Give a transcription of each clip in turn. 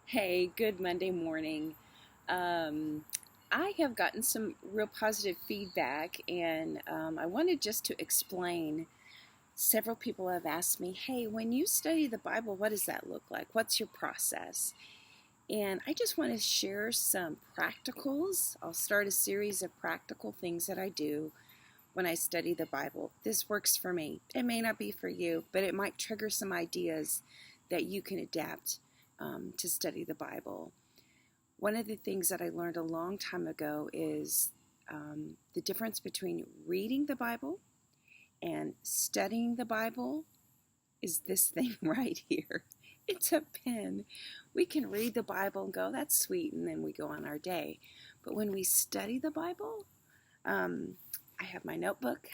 Hey, good Monday morning. Um, I have gotten some real positive feedback, and I wanted just to explain. Several people have asked me, hey, when you study the Bible, what does that look like? What's your process? And I just want to share some practicals. I'll start a series of practical things that I do when I study the Bible. This works for me. It may not be for you, but it might trigger some ideas that you can adapt to study the Bible. One of the things that I learned a long time ago is the difference between reading the Bible and studying the Bible is this thing right here. It's a pen. We can read the Bible and go, that's sweet, and then we go on our day. But when we study the Bible, I have my notebook,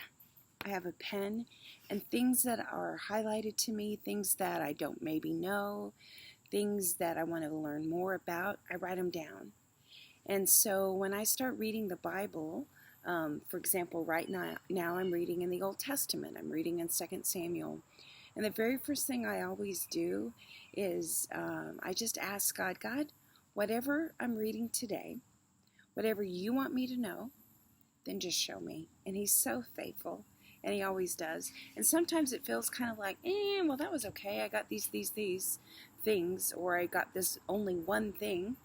I have a pen, and things that are highlighted to me, things that I don't maybe know, things that I want to learn more about, I write them down. And so when I start reading the Bible, for example, right now I'm reading in the Old Testament. I'm reading in 2 Samuel. And the very first thing I always do is I just ask God, whatever I'm reading today, whatever you want me to know, then just show me. And he's so faithful, and he always does. And sometimes it feels kind of like, well, that was okay. I got these things, or I got this only one thing.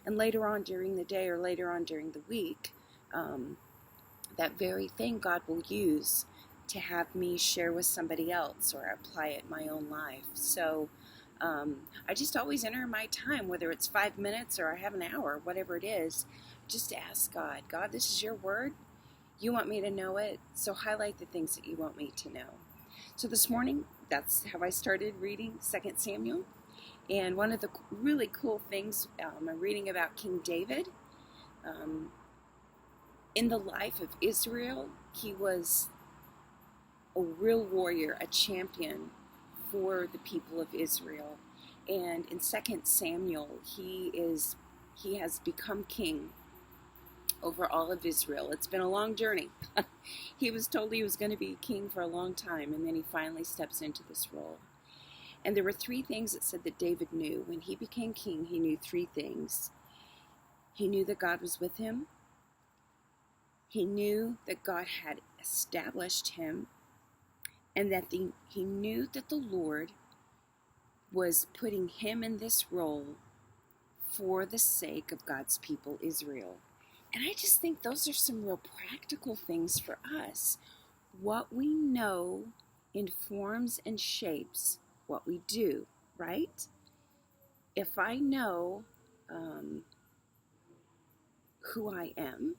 And later on during the day or later on during the week, that very thing God will use to have me share with somebody else or apply it in my own life. So I just always enter my time, whether it's 5 minutes or I have an hour, whatever it is, just to ask God, this is your word. You want me to know it, so highlight the things that you want me to know. So this morning, that's how I started reading 2 Samuel. And one of the really cool things, I'm reading about King David. In the life of Israel, he was a real warrior, a champion for the people of Israel. And in 2 Samuel, he has become king over all of Israel. It's been a long journey. He was told he was going to be king for a long time, and then he finally steps into this role. And there were three things that said that David knew. When he became king, he knew three things. He knew that God was with him. He knew that God had established him, and that he knew that the Lord was putting him in this role for the sake of God's people, Israel. And I just think those are some real practical things for us. What we know informs and shapes what we do, right? If I know who I am,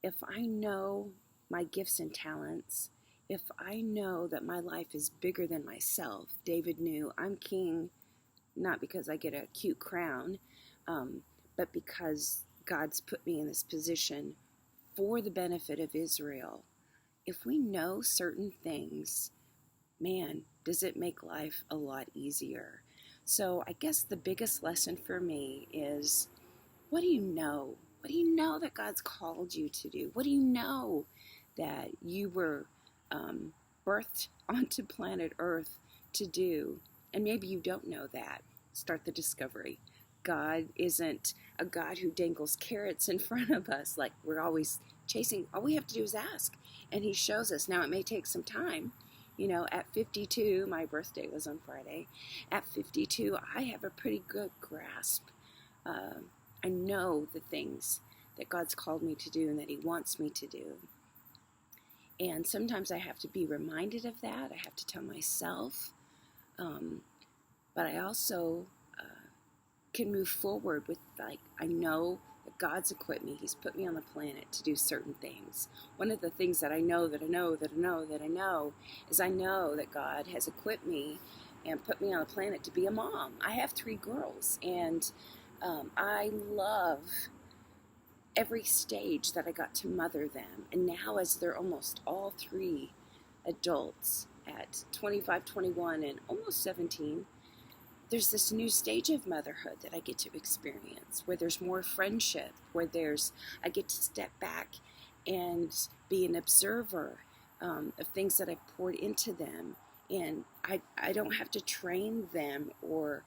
if I know my gifts and talents, if I know that my life is bigger than myself, David knew I'm king not because I get a cute crown, but because God's put me in this position for the benefit of Israel. If we know certain things, man, does it make life a lot easier. So I guess the biggest lesson for me is, what do you know? What do you know that God's called you to do? What do you know that you were birthed onto planet Earth to do? And maybe you don't know that. Start the discovery. God isn't a God who dangles carrots in front of us like we're always chasing. All we have to do is ask, and he shows us. Now, it may take some time. At 52, my birthday was on Friday. At 52, I have a pretty good grasp. I know the things that God's called me to do and that he wants me to do. And sometimes I have to be reminded of that. I have to tell myself. But I also can move forward with, I know that God's equipped me. He's put me on the planet to do certain things. One of the things that I know is I know that God has equipped me and put me on the planet to be a mom. I have 3 girls, and I love every stage that I got to mother them. And now, as they're almost all 3 adults at 25, 21, and almost 17, there's this new stage of motherhood that I get to experience, where there's more friendship, where I get to step back and be an observer of things that I've poured into them. And I don't have to train them or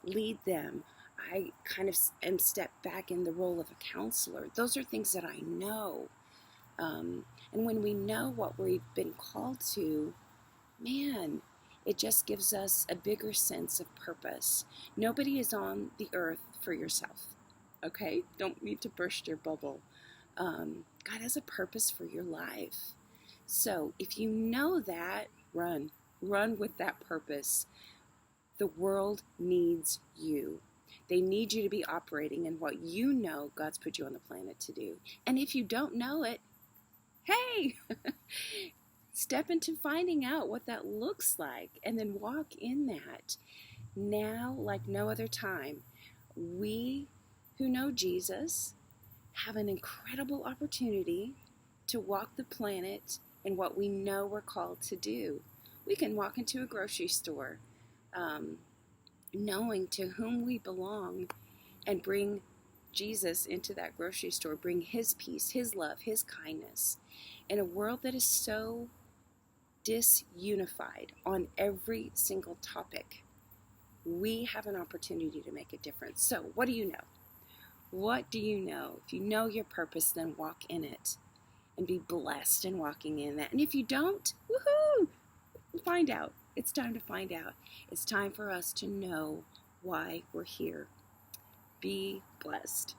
lead them. I kind of am stepped back in the role of a counselor. Those are things that I know. And when we know what we've been called to, man, it just gives us a bigger sense of purpose. Nobody is on the earth for yourself, okay? Don't need to burst your bubble. God has a purpose for your life. So if you know that, run. Run with that purpose. The world needs you. They need you to be operating in what you know God's put you on the planet to do. And if you don't know it, hey, step into finding out what that looks like and then walk in that. Now, like no other time, we who know Jesus have an incredible opportunity to walk the planet in what we know we're called to do. We can walk into a grocery store knowing to whom we belong and bring Jesus into that grocery store, bring his peace, his love, his kindness. In a world that is so disunified on every single topic, we have an opportunity to make a difference. So what do you know? What do you know? If you know your purpose, then walk in it and be blessed in walking in that. And if you don't, woohoo! Find out. It's time to find out. It's time for us to know why we're here. Be blessed.